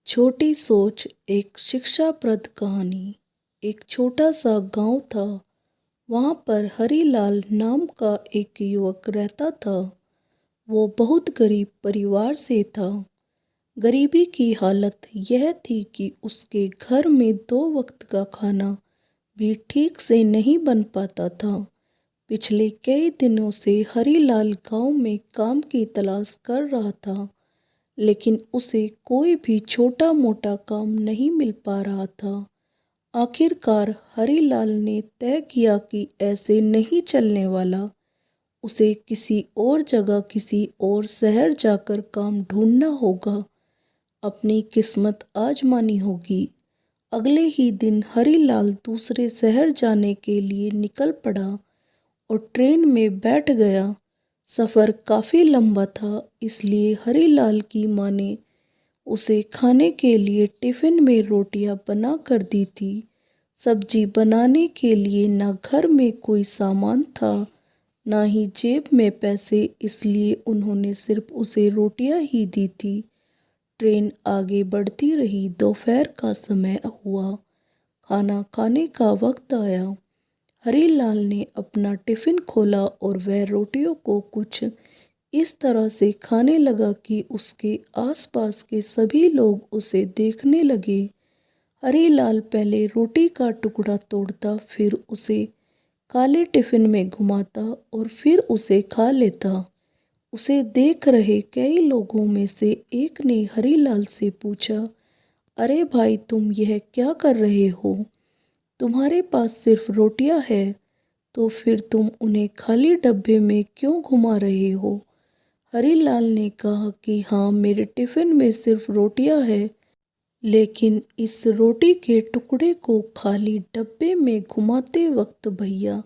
छोटी सोच एक शिक्षाप्रद कहानी। एक छोटा सा गांव था। वहां पर हरीलाल नाम का एक युवक रहता था। वो बहुत गरीब परिवार से था। गरीबी की हालत यह थी कि उसके घर में दो वक्त का खाना भी ठीक से नहीं बन पाता था। पिछले कई दिनों से हरीलाल गांव में काम की तलाश कर रहा था, लेकिन उसे कोई भी छोटा मोटा काम नहीं मिल पा रहा था। आखिरकार हरीलाल ने तय किया कि ऐसे नहीं चलने वाला। उसे किसी और जगह, किसी और शहर जाकर काम ढूंढना होगा, अपनी किस्मत आजमानी होगी। अगले ही दिन हरीलाल दूसरे शहर जाने के लिए निकल पड़ा और ट्रेन में बैठ गया। सफ़र काफ़ी लंबा था, इसलिए हरीलाल की माँ ने उसे खाने के लिए टिफ़िन में रोटियां बना कर दी थी। सब्जी बनाने के लिए ना घर में कोई सामान था, ना ही जेब में पैसे, इसलिए उन्होंने सिर्फ उसे रोटियां ही दी थी। ट्रेन आगे बढ़ती रही। दोपहर का समय हुआ। खाना खाने का वक्त आया। हरीलाल ने अपना टिफ़िन खोला और वह रोटियों को कुछ इस तरह से खाने लगा कि उसके आसपास के सभी लोग उसे देखने लगे। हरीलाल पहले रोटी का टुकड़ा तोड़ता, फिर उसे काले टिफ़िन में घुमाता और फिर उसे खा लेता। उसे देख रहे कई लोगों में से एक ने हरीलाल से पूछा, अरे भाई, तुम यह क्या कर रहे हो? तुम्हारे पास सिर्फ रोटियां है, तो फिर तुम उन्हें खाली डब्बे में क्यों घुमा रहे हो? हरीलाल ने कहा कि हाँ, मेरे टिफ़िन में सिर्फ रोटियां है, लेकिन इस रोटी के टुकड़े को खाली डब्बे में घुमाते वक्त भैया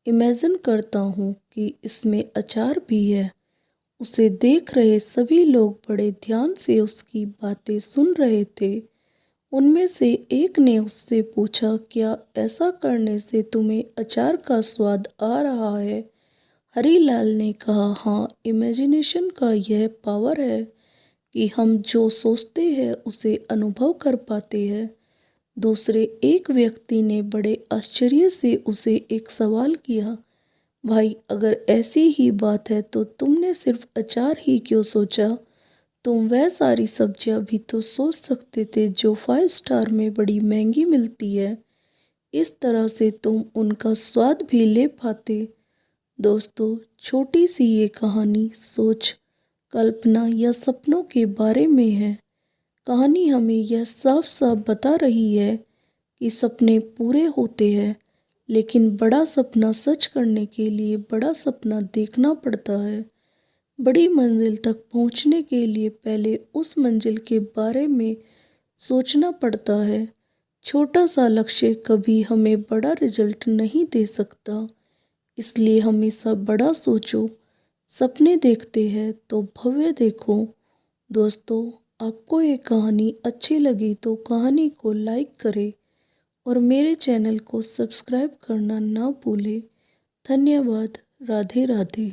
इमेजिन करता हूँ कि इसमें अचार भी है। उसे देख रहे सभी लोग बड़े ध्यान से उसकी बातें सुन रहे थे। उनमें से एक ने उससे पूछा, क्या ऐसा करने से तुम्हें अचार का स्वाद आ रहा है? हरीलाल ने कहा, हाँ, इमेजिनेशन का यह पावर है कि हम जो सोचते हैं उसे अनुभव कर पाते हैं। दूसरे एक व्यक्ति ने बड़े आश्चर्य से उसे एक सवाल किया, भाई, अगर ऐसी ही बात है तो तुमने सिर्फ अचार ही क्यों सोचा? तुम वह सारी सब्जियां भी तो सोच सकते थे जो 5 स्टार में बड़ी महंगी मिलती है। इस तरह से तुम उनका स्वाद भी ले पाते। दोस्तों, छोटी सी ये कहानी सोच, कल्पना या सपनों के बारे में है। कहानी हमें यह साफ साफ बता रही है कि सपने पूरे होते हैं, लेकिन बड़ा सपना सच करने के लिए बड़ा सपना देखना पड़ता है। बड़ी मंजिल तक पहुंचने के लिए पहले उस मंजिल के बारे में सोचना पड़ता है। छोटा सा लक्ष्य कभी हमें बड़ा रिजल्ट नहीं दे सकता, इसलिए हमेशा बड़ा सोचो। सपने देखते हैं तो भव्य देखो। दोस्तों, आपको ये कहानी अच्छी लगी तो कहानी को लाइक करें और मेरे चैनल को सब्सक्राइब करना ना भूलें। धन्यवाद। राधे राधे।